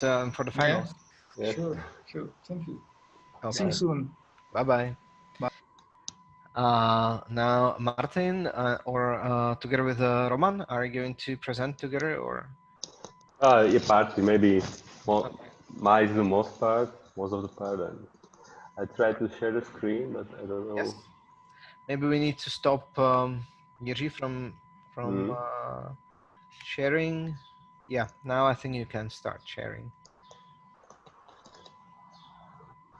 for the finals. Yeah. Sure. Thank you. Okay. See you soon. Bye-bye. Now, Martin, or together with Roman, are you going to present together, or? Yeah, partly, maybe my is the most of the part, and I try to share the screen, but I don't know. Yes. Maybe we need to stop Jiří from sharing. Yeah, now I think you can start sharing.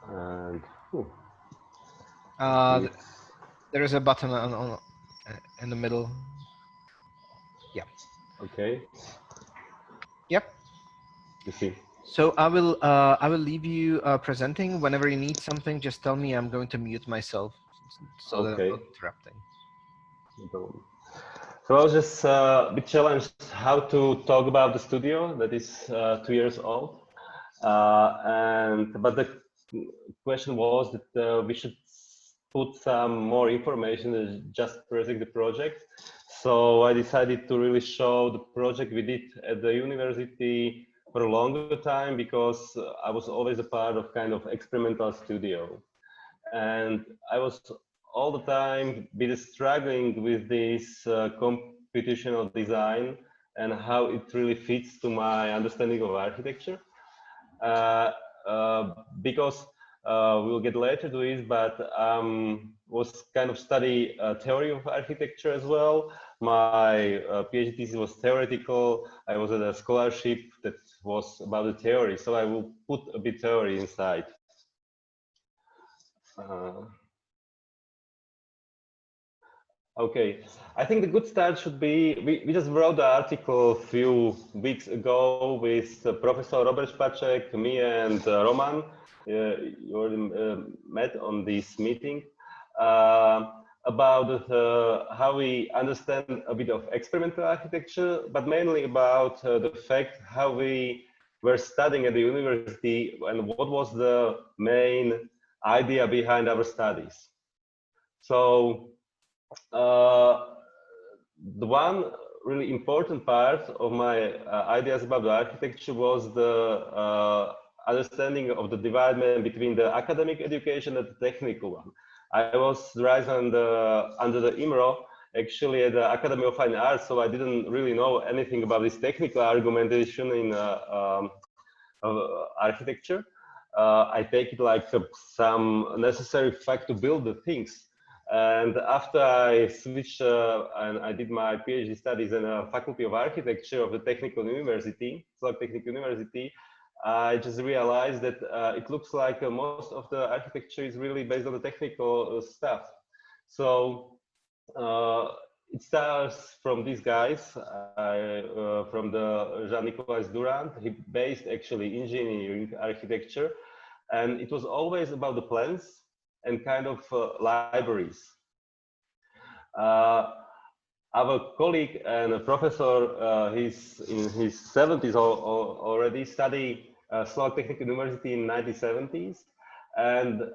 And there is a button in the middle. Yeah. Okay. Yep. You see. So I will leave you presenting. Whenever you need something, just tell me. I'm going to mute myself so that I'm not interrupting. So I was just a bit challenged how to talk about the studio that is 2 years old, but the question was that we should put some more information than just presenting the project. So I decided to really show the project we did at the university for a longer time, because I was always a part of kind of experimental studio, and I was all the time bit struggling with this computational design and how it really fits to my understanding of architecture. Because we'll get later to this, but was kind of study theory of architecture as well. My PhD thesis was theoretical. I was at a scholarship that was about the theory, so I will put a bit theory inside. Okay, I think the good start should be, we just wrote the article a few weeks ago with Professor Robert Spacek, me and Roman. You already met on this meeting about how we understand a bit of experimental architecture, but mainly about the fact how we were studying at the university and what was the main idea behind our studies. So the one really important part of my ideas about the architecture was the understanding of the dividement between the academic education and the technical one. I was raised under the IMRO, actually at the Academy of Fine Arts, so I didn't really know anything about this technical argumentation in architecture. I take it like some necessary fact to build the things. And after I switched and I did my PhD studies in the Faculty of Architecture of the Technical University, Slovak Technical University, I just realized that it looks like most of the architecture is really based on the technical stuff. So it starts from these guys, from the Jean-Nicolas Durand. He based actually engineering architecture, and it was always about the plans and kind of libraries. Our colleague and a professor, he's in his 70s already, studied Slovak Technical University in 1970s, and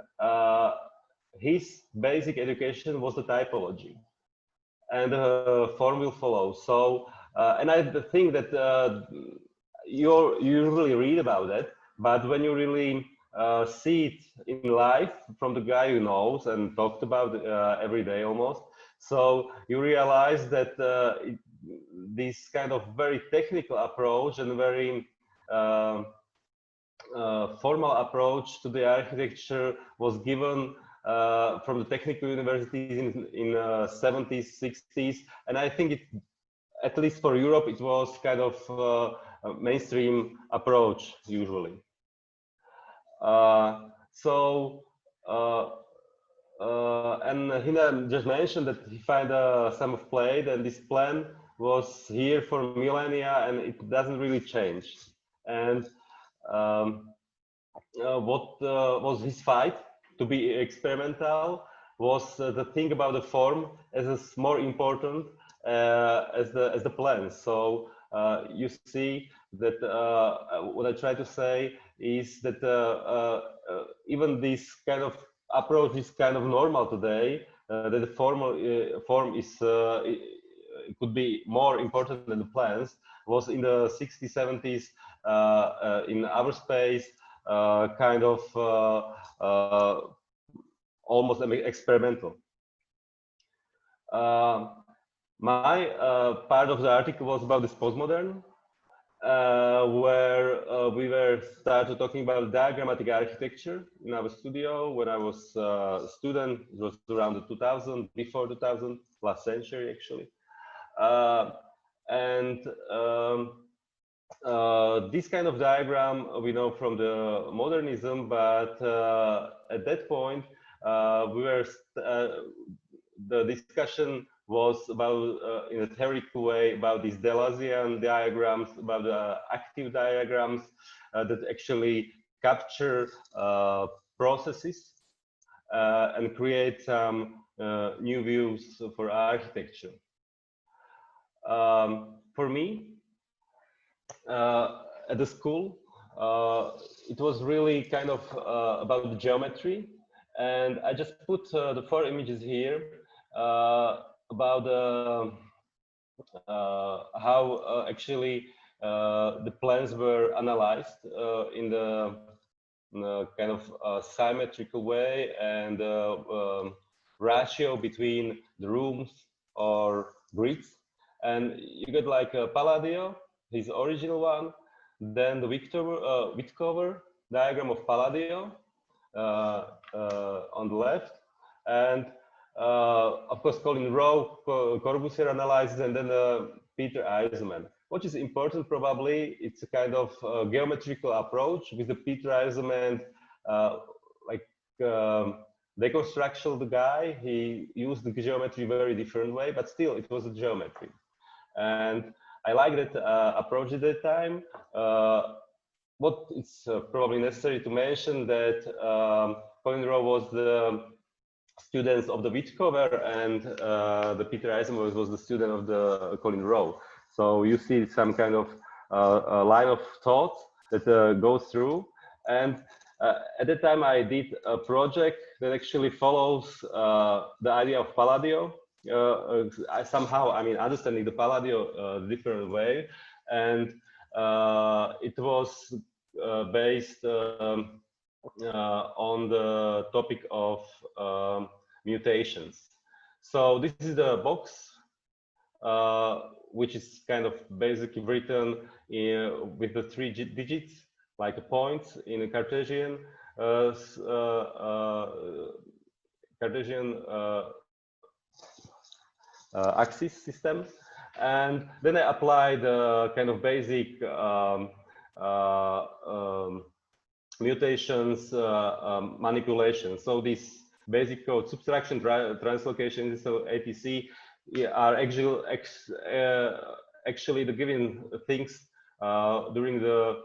his basic education was the typology, and the form will follow. So, and I think that you usually read about it, but when you really see it in life from the guy who knows and talked about every day almost, so you realize that this kind of very technical approach and very formal approach to the architecture was given from the technical universities in 70s, 60s, and I think it, at least for Europe, it was kind of a mainstream approach usually. And Hina just mentioned that he found some of plate, and this plan was here for millennia, and it doesn't really change. And what was his fight to be experimental was the thing about the form as more important as the plan. So you see that what I try to say is that even this kind of approach is kind of normal today, that the form is it could be more important than the plans, was in the 60s, 70s in our space, kind of almost experimental. My part of the article was about this postmodern, where we were started talking about diagrammatic architecture in our studio. When I was a student, it was around the 2000, before 2000, last century actually. This kind of diagram we know from the modernism, but at that point the discussion was about, in a theoretical way, about these Deleuzian diagrams, about the active diagrams that actually capture processes and create some new views for architecture. For me, at the school, it was really kind of about the geometry, and I just put the 4 images here about how actually the plans were analyzed in the kind of symmetrical way, and ratio between the rooms or grids. And you get like a Palladio, his original one, then the Witkover diagram of Palladio on the left, and of course Colin Rowe, Corbusier analysis, and then Peter Eisenman. What is important probably, it's a kind of geometrical approach with the Peter Eisenman, deconstruction of the guy. He used the geometry very different way, but still it was a geometry. And I like that approach at that time. What it's probably necessary to mention that Colin Rowe was the student of the Witkover, and the Peter Eisenman was the student of the Colin Rowe. So you see some kind of a line of thought that goes through. And at that time I did a project that actually follows the idea of Palladio. Somehow, I mean, understanding the Palladio different way, and it was based on the topic of mutations. So this is the box, which is kind of basically written with the 3 digits, like points in a Cartesian axis system. And then I applied kind of basic mutations manipulation. So this basic code, subtraction, translocation, so ATC, are actually the given things during the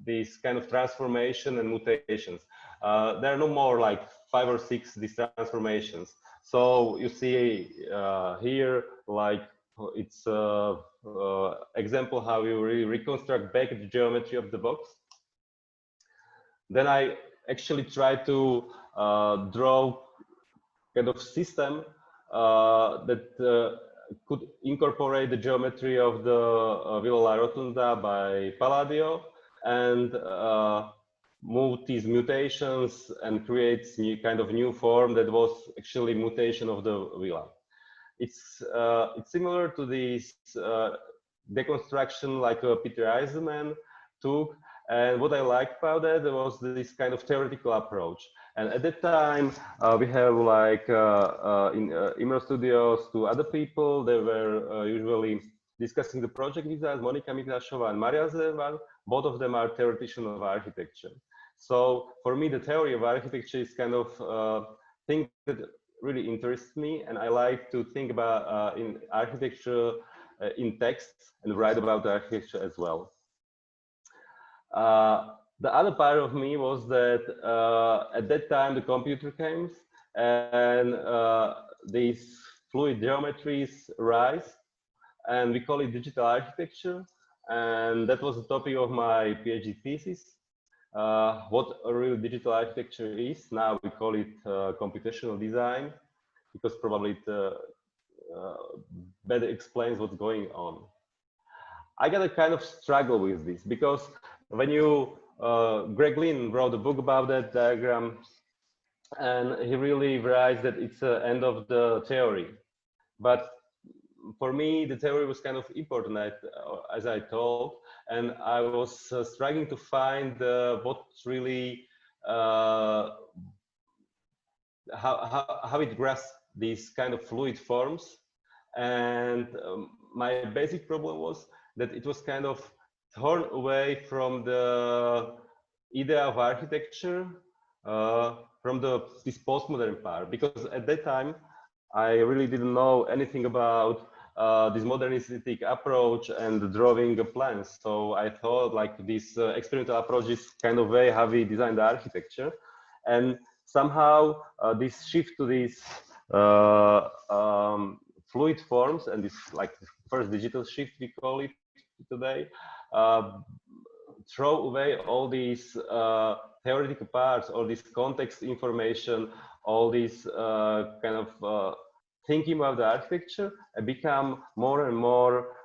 these kind of transformation and mutations. There are no more like 5 or 6 these transformations. So you see here, like it's example how you really reconstruct back the geometry of the box. Then I actually try to draw kind of system that could incorporate the geometry of the Villa La Rotonda by Palladio, and move these mutations and creates new kind of new form that was actually mutation of the villa. It's similar to this deconstruction like Peter Eisenman took, and what I liked about that was this kind of theoretical approach. And at that time we have like in Imro Studios 2 other people. They were usually discussing the project with us, Monika Miklasova and Maria Zevan. Both of them are theoreticians of architecture. So for me, the theory of architecture is kind of thing that really interests me, and I like to think about in architecture in text and write about architecture as well. The other part of me was that at that time the computer came, and these fluid geometries rise, and we call it digital architecture. And that was the topic of my PhD thesis. What a real digital architecture is. Now we call it computational design, because probably it better explains what's going on. I got a kind of struggle with this, because when you Greg Lynn wrote a book about that diagram, and he really writes that it's the end of the theory. But for me, the theory was kind of important, as I told, and I was struggling to find what really how it grasps these kind of fluid forms. And my basic problem was that it was kind of torn away from the idea of architecture, from this postmodern part, because at that time I really didn't know anything about this modernistic approach and drawing plans. So I thought like this experimental approach is kind of way how we design the architecture, and somehow this shift to these fluid forms, and this like the first digital shift we call it today, throw away all these theoretical parts, all this context information, all these kind of thinking about the architecture, and become more and more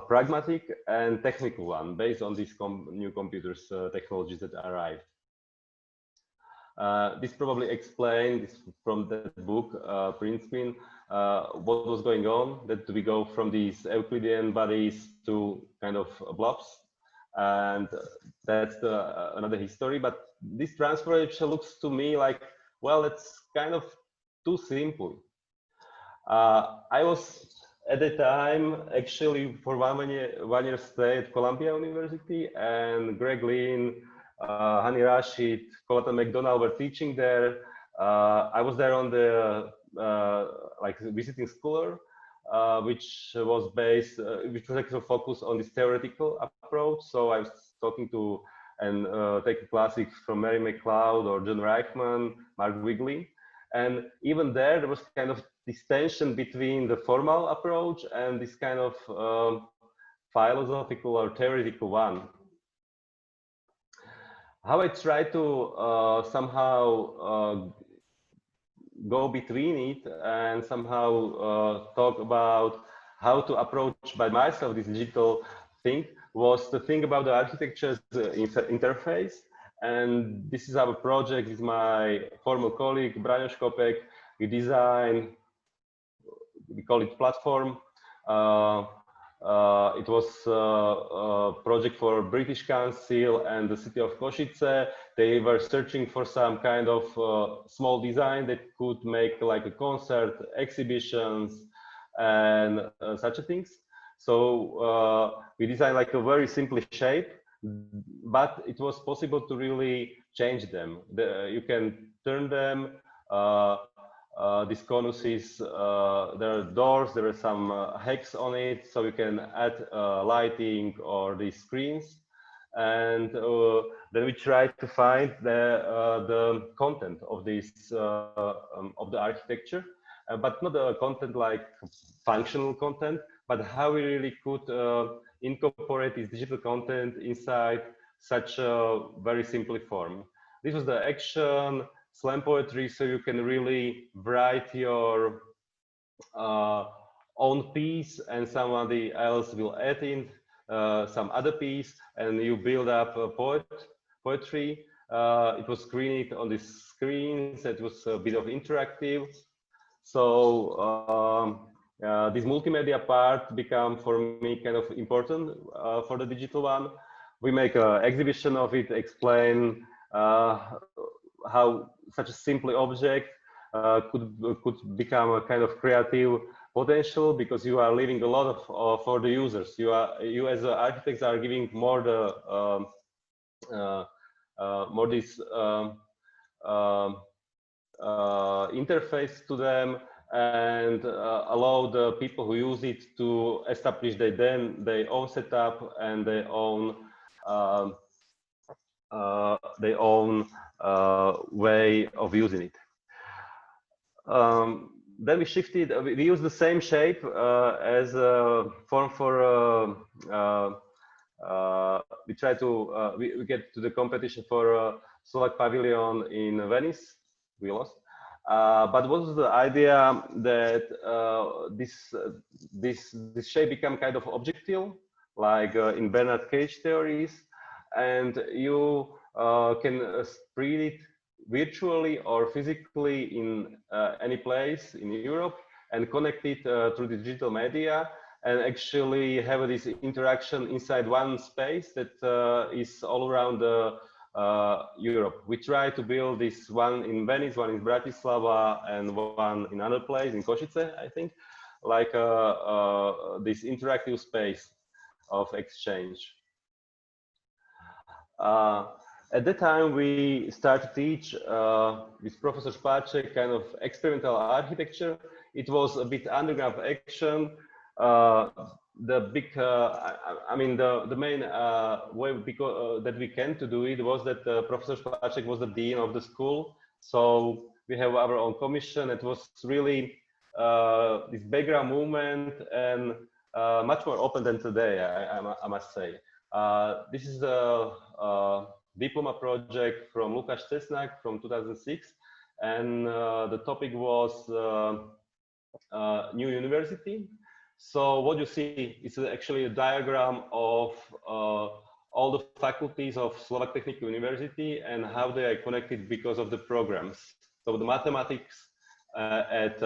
pragmatic and technical one based on these new computers technologies that arrived. This probably explained from that book, Princeton, what was going on, that we go from these Euclidean bodies to kind of blobs. And that's another history. But this transformation looks to me like, well, it's kind of too simple. I was at the time actually for one year stay at Columbia University, and Greg Lynn, Hani Rashid, Colata McDonald were teaching there. I was there on the like visiting scholar, which was actually focused on this theoretical approach. So I was talking to and taking classes from Mary McLeod or John Reichman, Mark Wigley, and even there was kind of this tension between the formal approach and this kind of philosophical or theoretical one. How I try to somehow go between it and somehow talk about how to approach by myself this digital thing was to think about the architecture's interface. And this is our project, is my former colleague, Braňo Škopek. We design, we call it platform. It was a project for British Council and the city of Košice. They were searching for some kind of small design that could make like a concert, exhibitions, and such things. So we designed like a very simple shape, but it was possible to really change them. You can turn them. This conuses, there are doors, there are some hex on it, so you can add lighting or these screens. And then we try to find the content of this of the architecture, but not the content like functional content, but how we really could incorporate this digital content inside such a very simple form. This was the action slam poetry, so you can really write your own piece and somebody else will add in some other piece, and you build up a poetry. It was screened on the screens. It was a bit of interactive. So this multimedia part became for me kind of important for the digital one. We make an exhibition of it, explain how such a simple object could become a kind of creative potential, because you are leaving a lot of for the users. You as architects are giving more the more this interface to them, and allow the people who use it to establish their own setup and their own way of using it. Then we shifted, we used the same shape as a form for, we try to, we get to the competition for Slovak Pavilion in Venice, we lost. But what was the idea that this shape become kind of objective like in Bernard cage theories, and you can spread it virtually or physically in any place in Europe and connect it through the digital media and actually have this interaction inside one space that is all around Europe. We try to build this one in Venice, one in Bratislava, and one in another place in Košice, I think, like this interactive space of exchange. At that time, we started to teach with Professor Spáček kind of experimental architecture. It was a bit underground action. The big, I mean, the main way that we came to do it was that Professor Spáček was the dean of the school. So we have our own commission. It was really this background movement and much more open than today, I must say. This is the diploma project from Lukáš Cesnak from 2006, and the topic was new university. So what you see is actually a diagram of all the faculties of Slovak Technical University and how they are connected because of the programs. So the mathematics at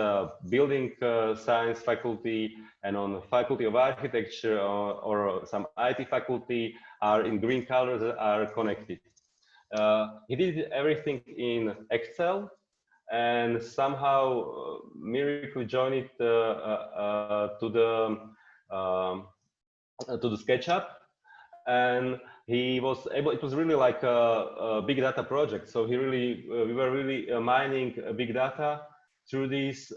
building science faculty and on the Faculty of Architecture or some IT faculty are in green colors, are connected. He did everything in Excel and somehow miraculously joined it to the SketchUp, and he was able. It was really like a big data project. So he really, we were really mining big data. Through this,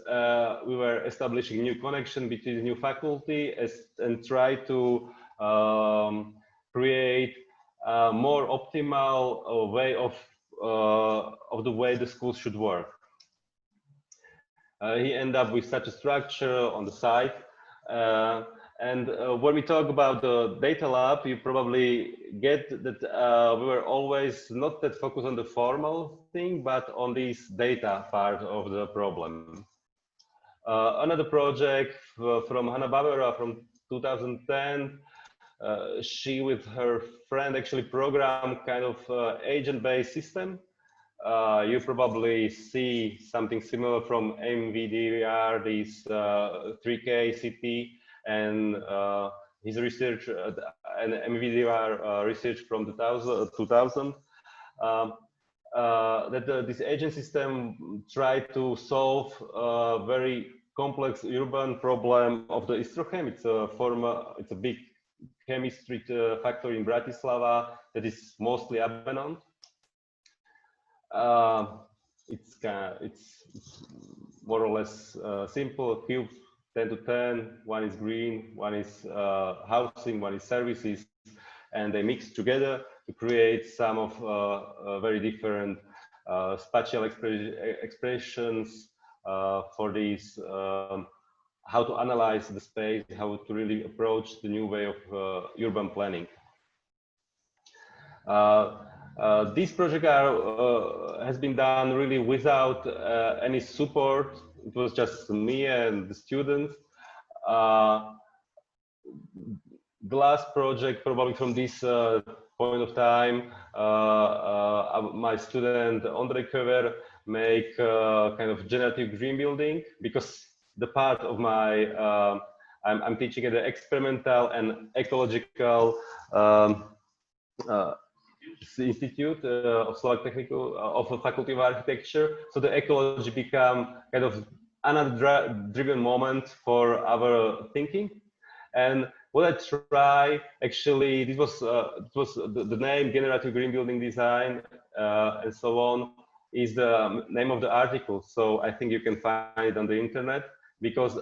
we were establishing new connection between the new faculty and try to create a more optimal way of the way the schools should work. He ended up with such a structure on the site. And when we talk about the data lab, you probably get that we were always not that focused on the formal thing, but on this data part of the problem. Another project from Hanna Barbera from 2010, she with her friend actually programmed kind of agent-based system. You probably see something similar from MVDR, this 3K CT, and his research and MVDR research from 2000. That this agent system tried to solve a very complex urban problem of the Istrochem. It's a big chemistry factory in Bratislava that is mostly abandoned. It's more or less simple cubes, 10 to 10. One is green, one is housing, one is services, and they mix together to create some of very different spatial expressions for these, how to analyze the space, how to really approach the new way of urban planning. This project has been done really without any support. It was just me and the students. The last project, probably from this point of time, my student Ondrej Köver make kind of generative green building, because the part of my I'm teaching at the experimental and ecological Institute of Slovak Technical of the Faculty of Architecture. So the ecology become kind of another driven moment for our thinking. And what I try, actually, this was the name Generative Green Building Design and so on is the name of the article. So I think you can find it on the internet, because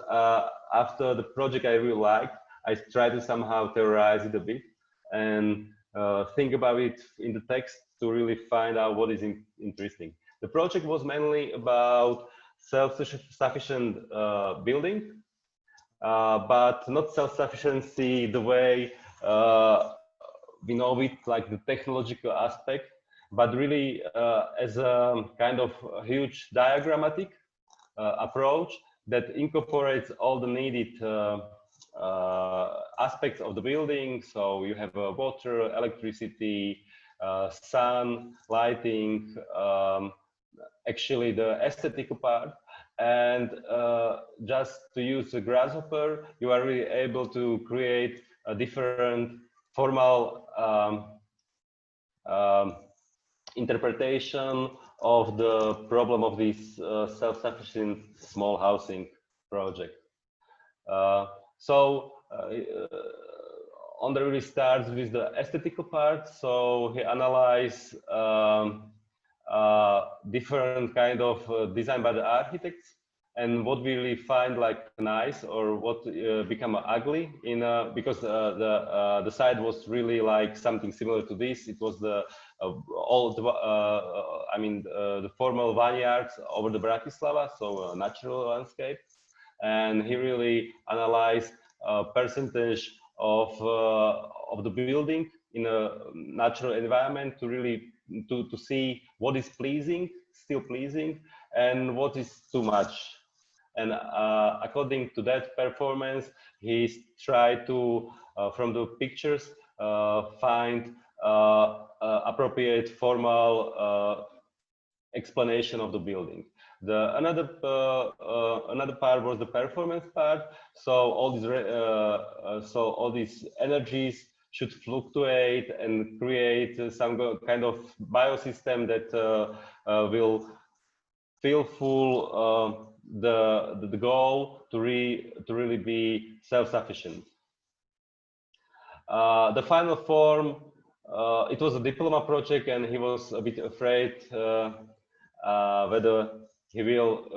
after the project I really liked, I tried to somehow theorize it a bit and think about it in the text to really find out what is interesting. The project was mainly about self-sufficient building, but not self-sufficiency the way we know it, like the technological aspect, but really as a kind of huge diagrammatic approach that incorporates all the needed aspects of the building. So you have water, electricity, sun, lighting, actually the aesthetic part. And just to use the grasshopper, you are really able to create a different formal interpretation of the problem of this self-sufficient small housing project. Andre really starts with the aesthetical part. So he analyzed different kind of design by the architects, and what we really find like nice or what become ugly in because the site was really like something similar to this. It was the old the formal vineyards over the Bratislava, so a natural landscape, and he really analyzed percentage of the building in a natural environment to really to see what is pleasing, still pleasing, and what is too much. And according to that performance, he tried to, from the pictures, find appropriate formal explanation of the building. Another part was the performance part. So all these energies should fluctuate and create some kind of biosystem that will fulfill the goal to really be self-sufficient. The final form, it was a diploma project, and he was a bit afraid whether he will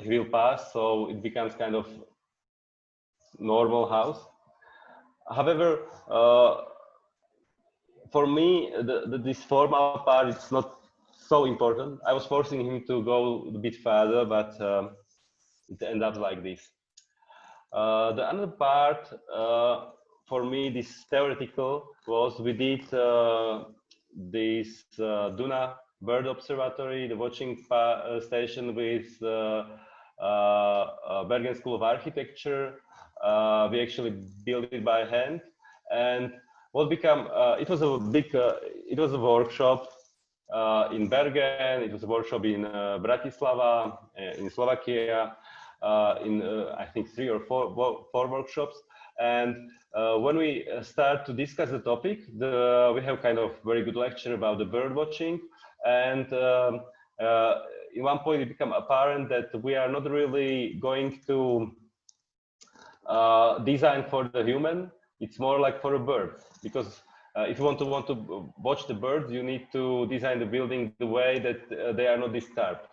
he will pass. So it becomes kind of normal house. However, for me, this formal part, it's not so important. I was forcing him to go a bit further, but it ended up like this. The other part, for me, this theoretical was we did this Duna bird observatory, the watching station with Bergen School of Architecture. We actually built it by hand, and what became it was a big it was a workshop in Bergen, it was a workshop in Bratislava, in Slovakia, in I think 3 or 4 workshops. And when we start to discuss the topic, we have kind of very good lecture about the bird watching, and in one point it became apparent that we are not really going to design for the human. It's more like for a bird, because if you want to watch the birds, you need to design the building the way that they are not disturbed.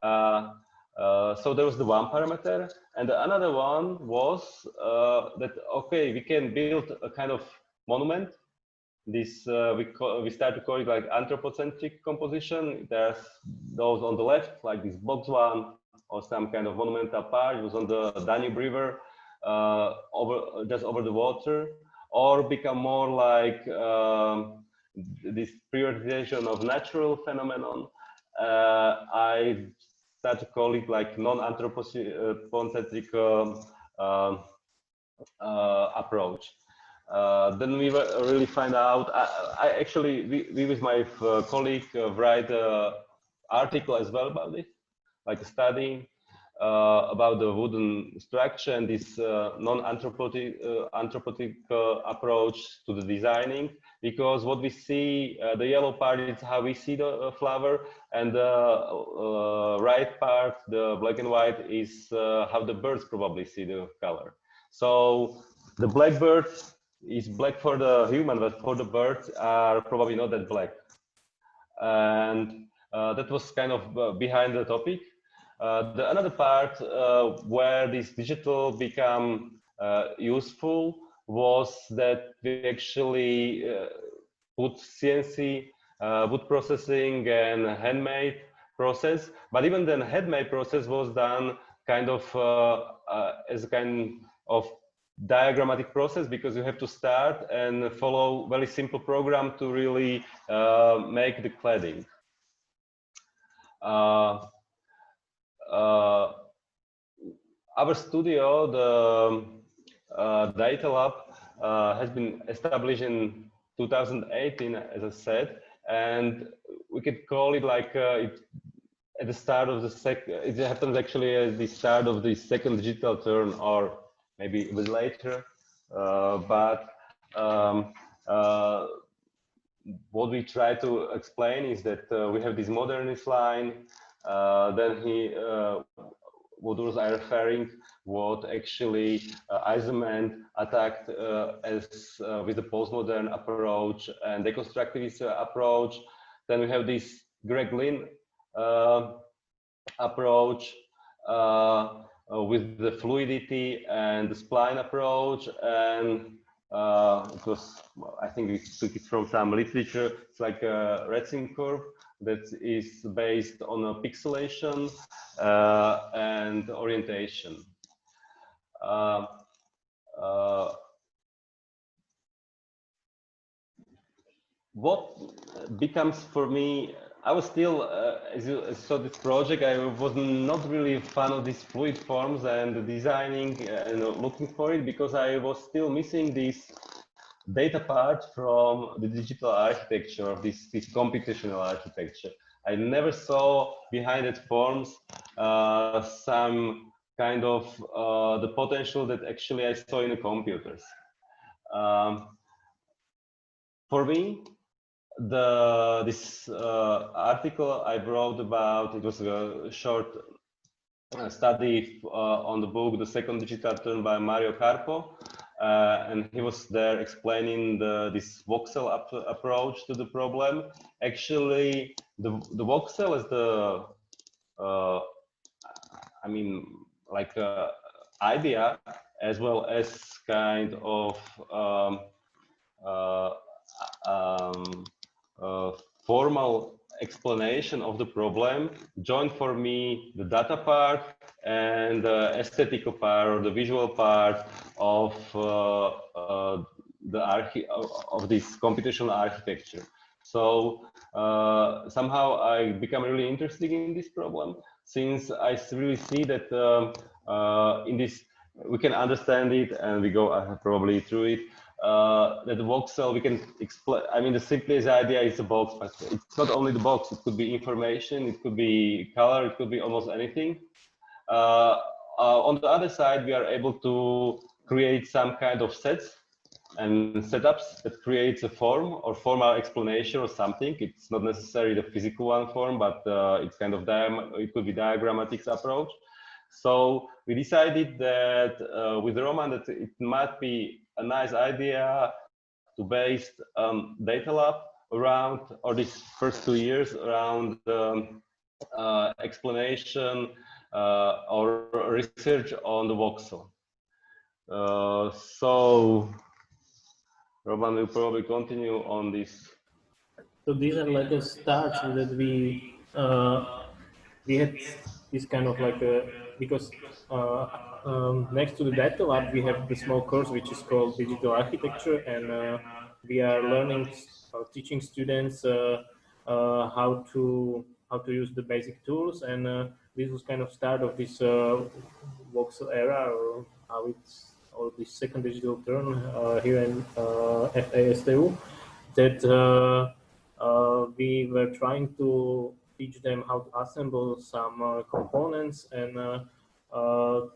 So there was the one parameter, and the another one was that okay, we can build a kind of monument. This we start to call it like anthropocentric composition. There's those on the left, like this box one, or some kind of monumental part. It was on the Danube River, just over the water, or become more like this prioritization of natural phenomenon. I start to call it like non-anthropocentric approach. Then we really find out. I actually we with my colleague write an article as well about it, like a study about the wooden structure and this non-anthropocentric approach to the designing. Because what we see, the yellow part is how we see the flower, and the right part, the black and white, is how the birds probably see the color. So the blackbird is black for the human, but for the birds are probably not that black. And that was kind of behind the topic. The another part where this digital become useful was that we actually put CNC, wood processing, and handmade process. But even then, handmade process was done kind of as a kind of diagrammatic process, because you have to start and follow very simple program to really make the cladding. our studio, the DataLAB, has been established in 2018, as I said, and we could call it like at the start of the it happens actually at the start of the second digital turn, or maybe a bit later. What we try to explain is that we have this modernist line, then what was I referring, what actually Eisenman attacked as with the postmodern approach and deconstructivist approach. Then we have this Greg Lynn approach with the fluidity and the spline approach, and it was, I think we took it from some literature. It's like a Retzin curve that is based on a pixelation and orientation. What becomes for me, I was still, as you saw this project, I was not really a fan of these fluid forms and designing and looking for it, because I was still missing this data part from the digital architecture of this computational architecture. I never saw behind it forms some kind of the potential that actually I saw in the computers. For me, this article I wrote about, it was a short study on the book The Second Digital Turn by Mario Carpo, and he was there explaining this voxel approach to the problem. Actually, the voxel is the I mean, like idea, as well as kind of formal explanation of the problem, joined for me the data part and the aesthetical part or the visual part of this computational architecture. So somehow I become really interested in this problem, since I really see that in this we can understand it, and we go probably through it. That the voxel, we can explain. I mean, the simplest idea is a box, but it's not only the box. It could be information, it could be color, it could be almost anything. On the other side, we are able to create some kind of sets and setups that creates a form or formal explanation or something. It's not necessarily the physical one form, but it's kind of it could be diagrammatic approach. So we decided that with Roman that it might be a nice idea to base DataLAB around, or these first 2 years, around explanation or research on the voxel. So Roman will probably continue on this. So these are like a starts that we had this kind of like a, because next to the DataLAB we have the small course which is called Digital Architecture, and we are learning, teaching students how to use the basic tools, and this was kind of start of this voxel era, or how it's, or this second digital turn here in FA STU, that we were trying to teach them how to assemble some components, and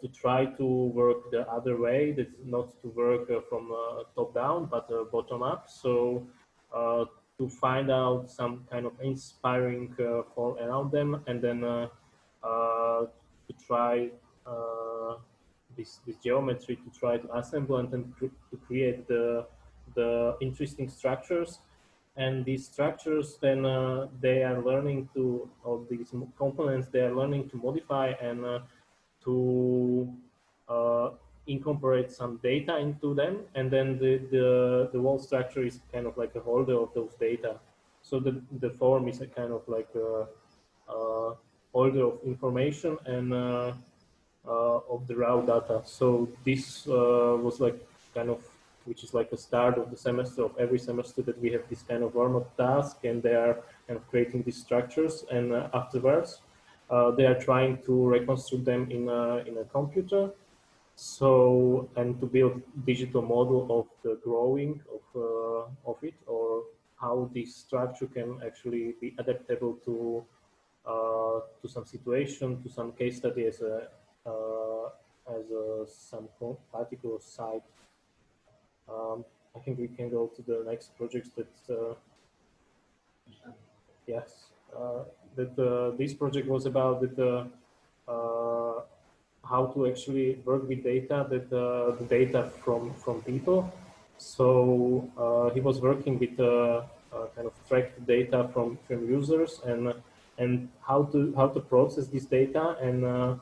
to try to work the other way, that's not to work from top down, but bottom up. So to find out some kind of inspiring form around them, and then to try this geometry, to try to assemble and then to create the interesting structures. And these structures, then they are learning to, of these components, they are learning to modify and to incorporate some data into them, and then the whole structure is kind of like a holder of those data. So the form is a kind of like a holder of information and of the raw data. So this was like kind of, which is like a start of the semester, of every semester, that we have this kind of warm-up task, and they are kind of creating these structures. And afterwards, they are trying to reconstruct them in a computer. So, and to build digital model of the growing of it, or how this structure can actually be adaptable to some situation, to some case study as some particular site. I think we can go to the next project. That yes, that this project was about that. How to actually work with data, that the data from people. So he was working with kind of tracked data from users and how to process this data, and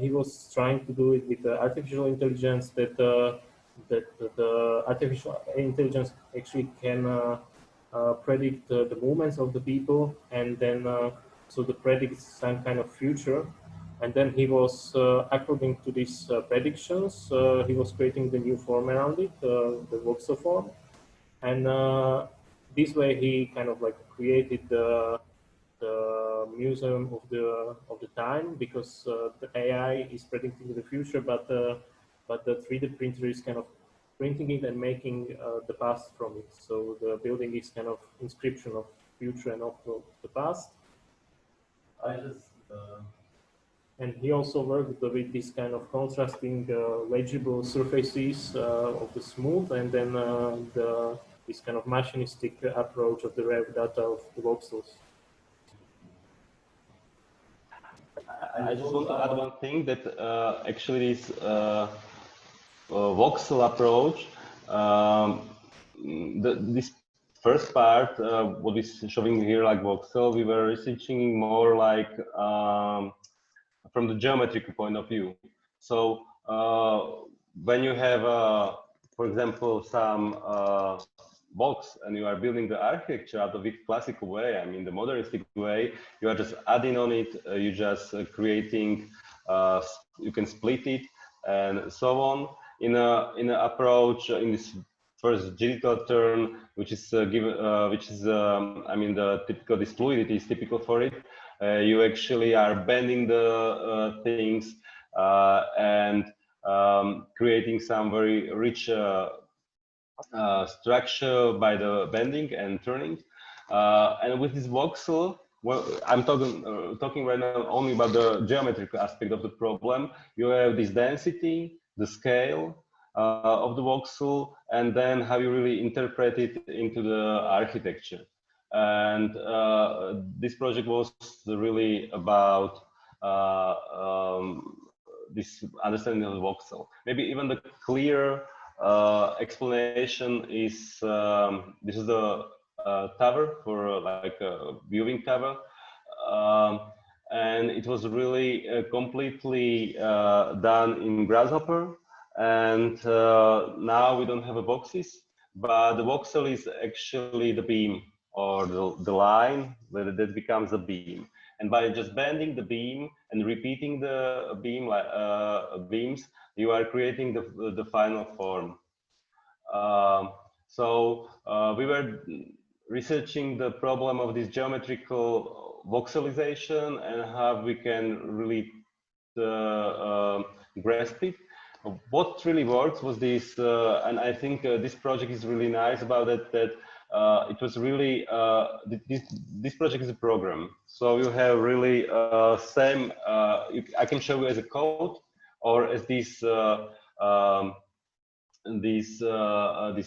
he was trying to do it with artificial intelligence, that the artificial intelligence actually can predict the movements of the people, and then so to predict some kind of future. And then he was, according to these predictions, he was creating the new form around it, the voxel form. And this way he kind of like created the museum of the time, because the AI is predicting the future, but the 3D printer is kind of printing it and making the past from it. So the building is kind of inscription of future and of the past. And he also worked with this kind of contrasting legible surfaces of the smooth, and then this kind of machinistic approach of the raw data of the voxels. I just want to add one thing, that actually this voxel approach, this first part, what is showing here like voxel, we were researching more like from the geometric point of view. So when you have, for example, some box and you are building the architecture out of it classical way, I mean the modernistic way, you are just adding on it, you just creating, you can split it and so on. In an approach, in this first digital turn, which is I mean the typical, this fluidity is typical for it. You actually are bending the things and creating some very rich structure by the bending and turning. And with this voxel, well, I'm talking right now only about the geometric aspect of the problem. You have this density, the scale of the voxel, and then how you really interpret it into the architecture. And this project was really about this understanding of the voxel. Maybe even the clear explanation is this is the tower for like a viewing tower, and it was really completely done in Grasshopper. And now we don't have a boxes, but the voxel is actually the beam, or the line that becomes a beam. And by just bending the beam and repeating the beam beams, you are creating the final form. So we were researching the problem of this geometrical voxelization and how we can really grasp it. What really works was this, and I think this project is really nice about it, that it was really, this project is a program. So you have really same, I can show you as a code or as these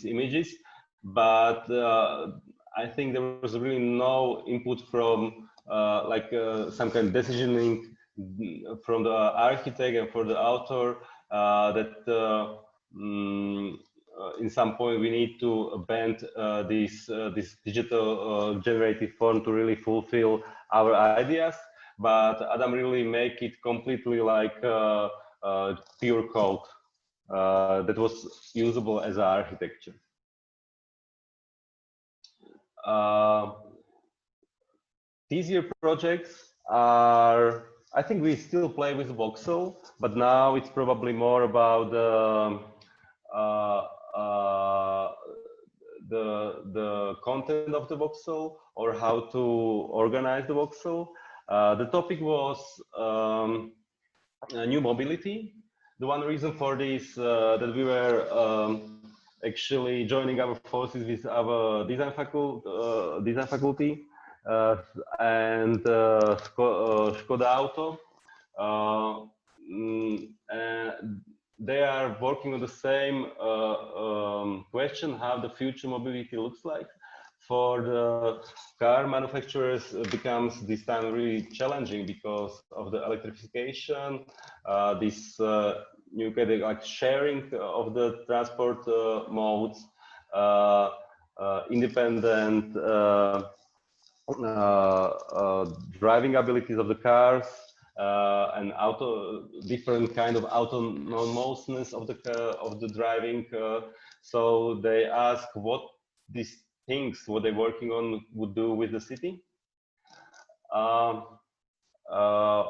images, but I think there was really no input from like some kind of decisioning from the architect and for the author that in some point we need to bend this digital generative form to really fulfill our ideas. But Adam really make it completely like pure code that was usable as an architecture. These year projects are, I think we still play with voxel, but now it's probably more about the content of the voxel or how to organize the voxel. The topic was new mobility. The one reason for this that we were actually joining our forces with our design faculty and Skoda Auto. They are working on the same question, how the future mobility looks like. For the car manufacturers, it becomes this time really challenging because of the electrification, this new kind of like sharing of the transport modes, independent driving abilities of the cars, and different kind of autonomousness of the driving. So they ask what these things, what they're working on, would do with the city.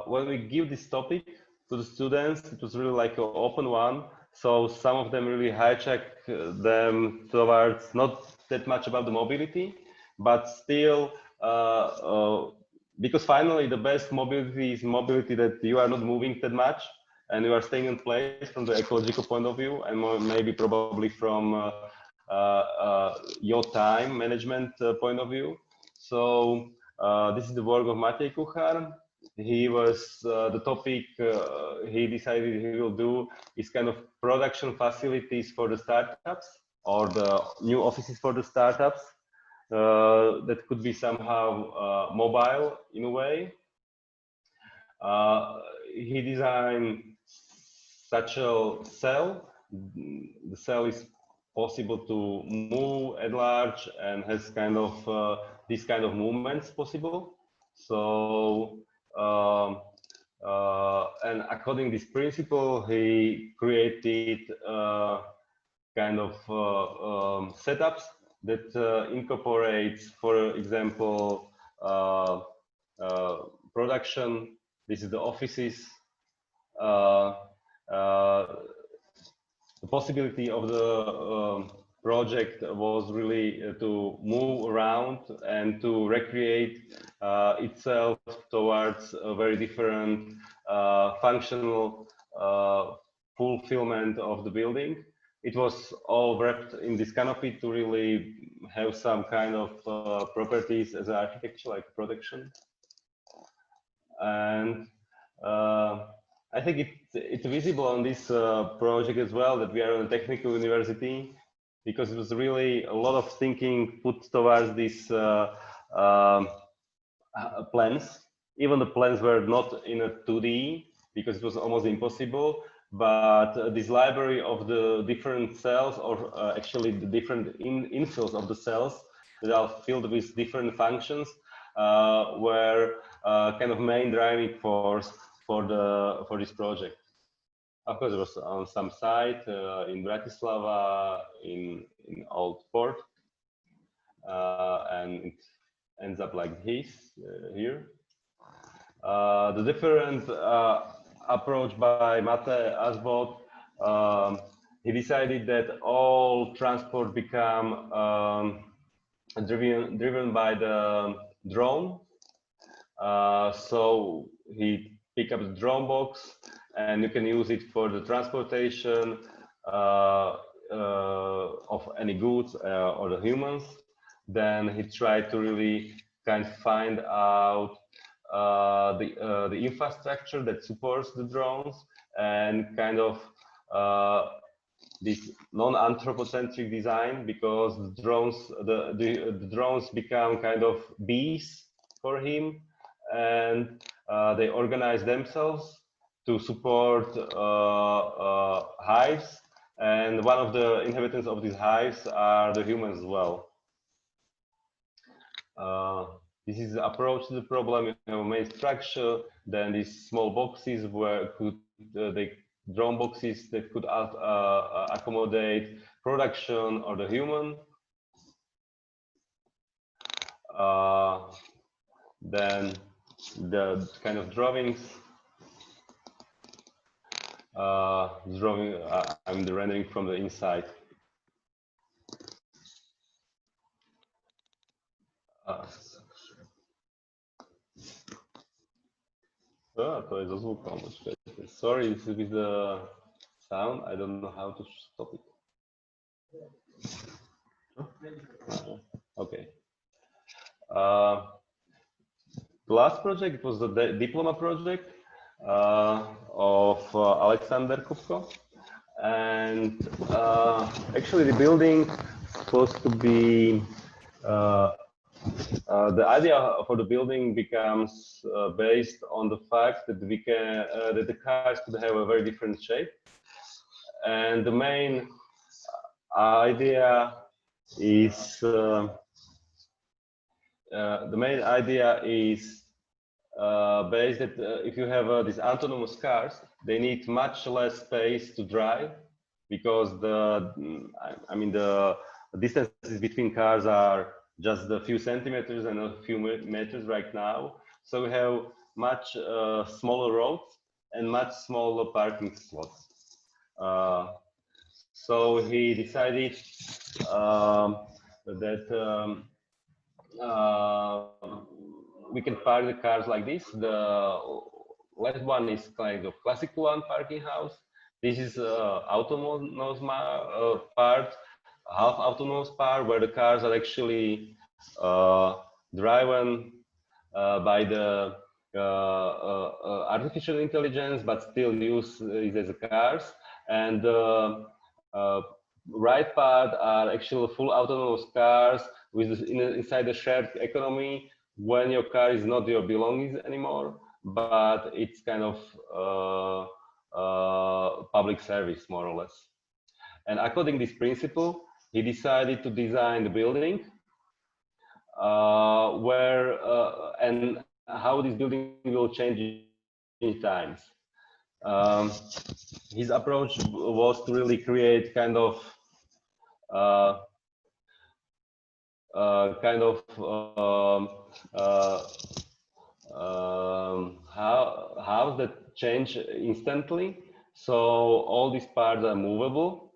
When we give this topic to the students, it was really like an open one. So some of them really hijack them towards not that much about the mobility, but still, because finally the best mobility is mobility that you are not moving that much and you are staying in place from the ecological point of view, and maybe probably from your time management point of view. So this is the work of Matej Kuchar. He was the topic he decided he will do is kind of production facilities for the startups, or the new offices for the startups that could be somehow mobile in a way. He designed such a cell. The cell is possible to move at large and has kind of these kind of movements possible. So and according to this principle, he created kind of setups that incorporates, for example, production. This is the offices. The possibility of the project was really to move around and to recreate itself towards a very different functional fulfillment of the building. It was all wrapped in this canopy to really have some kind of properties as an architecture, like production. And I think it's visible on this project as well that we are on a technical university, because it was really a lot of thinking put towards these plans. Even the plans were not in a 2D because it was almost impossible. But this library of the different cells, or actually the different infills of the cells that are filled with different functions, were kind of main driving force for this project. Of course, it was on some site in Bratislava, in Old Port, and it ends up like this here. The different approach by Mate Asbot, he decided that all transport become driven by the drone. So he picked up the drone box, and you can use it for the transportation of any goods or the humans. Then he tried to really kind of find out the infrastructure that supports the drones, and kind of this non-anthropocentric design, because the drones become kind of bees for him, and they organize themselves to support hives, and one of the inhabitants of these hives are the humans as well. This is the approach to the problem. You have a main structure, then these small boxes where the drone boxes that could accommodate production or the human. Then the kind of drawings. I'm the rendering from the inside. To je so zvukom. Sorry with the sound. I don't know how to stop it. Okay. The last project was the diploma project of Alexander Kupko. And actually the building supposed to be the idea for the building becomes based on the fact that we can that the cars could have a very different shape, and the main idea is based that if you have these autonomous cars, they need much less space to drive because the distances between cars are just a few centimeters and a few meters right now. So we have much smaller roads and much smaller parking slots. So he decided that we can park the cars like this. The left one is kind of classical one parking house. This is autonomous part, half autonomous part, where the cars are actually driven by the artificial intelligence, but still use it as cars. And right part are actual full autonomous cars with inside the shared economy, when your car is not your belongings anymore, but it's kind of public service, more or less. And according to this principle, he decided to design the building where and how this building will change in times. His approach was to really create kind of house that change instantly. So all these parts are movable.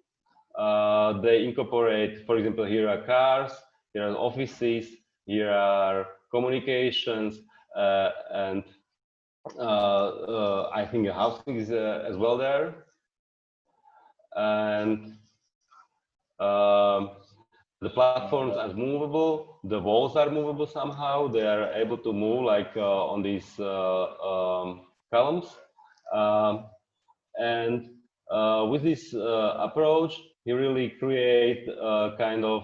They incorporate, for example, here are cars, here are offices, here are communications, and I think housing is as well there. And the platforms are movable, the walls are movable somehow, they are able to move like on these columns. And with this approach, you really create kind of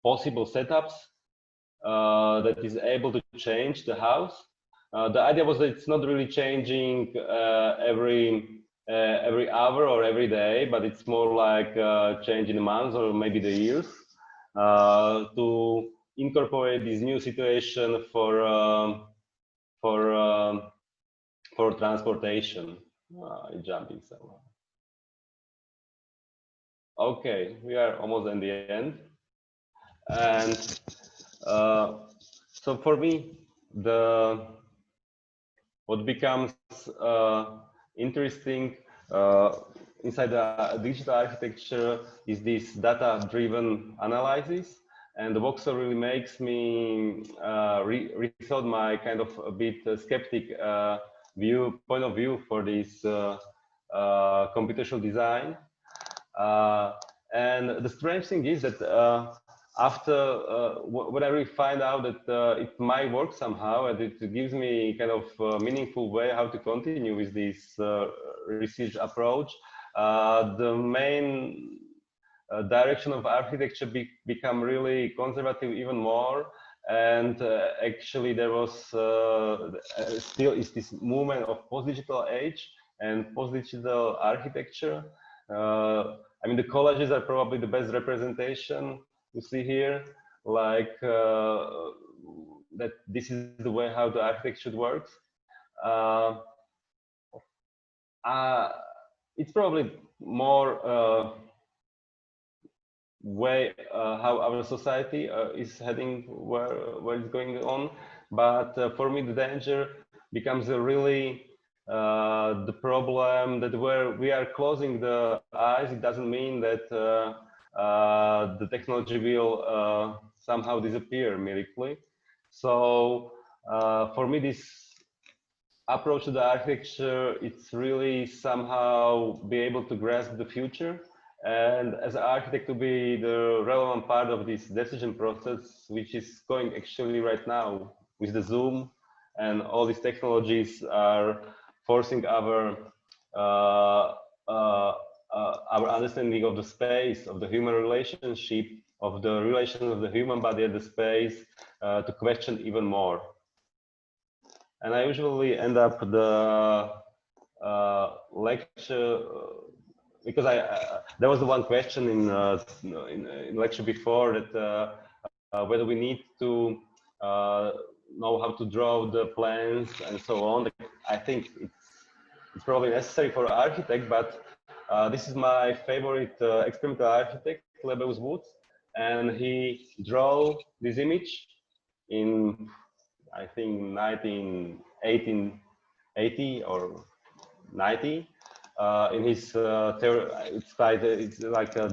possible setups that is able to change the house. The idea was that it's not really changing every hour or every day, but it's more like change in the months or maybe the years to incorporate this new situation for transportation. Jumping somewhere. Okay, we are almost at the end, and so for me, what becomes interesting inside the digital architecture is this data-driven analysis, and the Voxel really makes me rethought my kind of a bit skeptic point of view for this computational design. And the strange thing is that after when I really find out that it might work somehow, and it gives me kind of a meaningful way how to continue with this research approach, the main direction of architecture become really conservative even more. And actually there was still is this movement of post-digital age and post-digital architecture. I mean, the collages are probably the best representation you see here, like that this is the way how the architecture works. It's probably more way how our society is heading, where it's going on. But for me, the danger becomes a really the problem that where we are closing the eyes, it doesn't mean that the technology will somehow disappear miraculously. So For me, this approach to the architecture, it's really somehow be able to grasp the future, and as an architect to be the relevant part of this decision process, which is going actually right now with the Zoom, and all these technologies are forcing our understanding of the space, of the human relationship, of the relation of the human body and the space to question even more. And I usually end up the lecture because there was the one question in lecture before that whether we need to know how to draw the plans and so on. I think it's probably necessary for an architect, but this is my favorite experimental architect, Lebbeus Woods, and he drew this image in, I think, 1880 or 90. In his theory, it's like a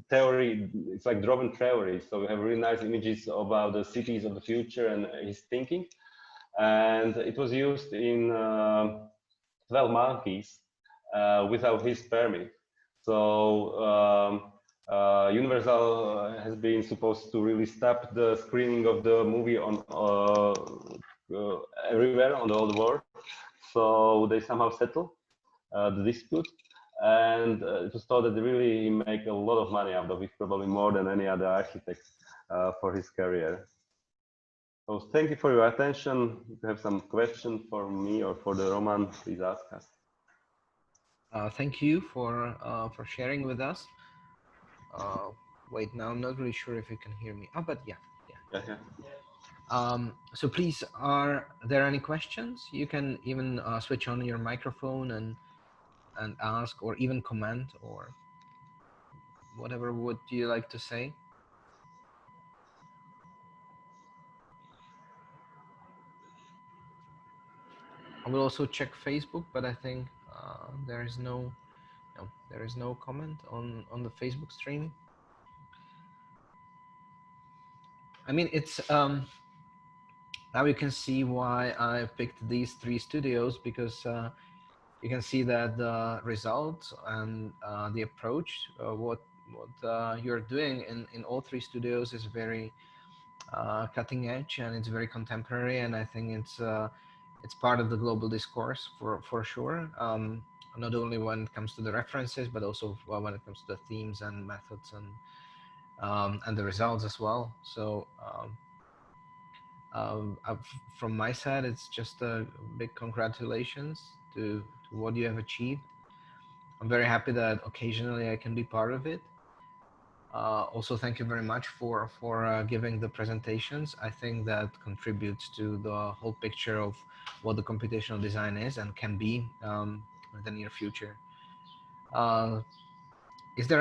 theory. It's like drawing theory. So we have really nice images about the cities of the future and his thinking. And it was used in 12 monkeys without his permit. So Universal has been supposed to really stop the screening of the movie on everywhere on the whole world. So they somehow settled the dispute, and it was thought that they really make a lot of money out of it, probably more than any other architect for his career. So thank you for your attention. If you have some question for me or for the Roman, please ask us. Thank you for sharing with us. Wait, now I'm not really sure if you can hear me. Oh, but yeah. So please, are there any questions? You can even switch on your microphone and ask, or even comment, or whatever would you like to say. I will also check Facebook, but I think there is no comment on the Facebook stream. I mean, it's now you can see why I picked these 3 studios, because you can see that the results and the approach, what you're doing in all 3 studios is very cutting edge, and it's very contemporary, and I think it's part of the global discourse for sure. Not only when it comes to the references, but also when it comes to the themes and methods and the results as well. So from my side, it's just a big congratulations to what you have achieved. I'm very happy that occasionally I can be part of it. Also, thank you very much for giving the presentations. I think that contributes to the whole picture of what the computational design is and can be in the near future. Is there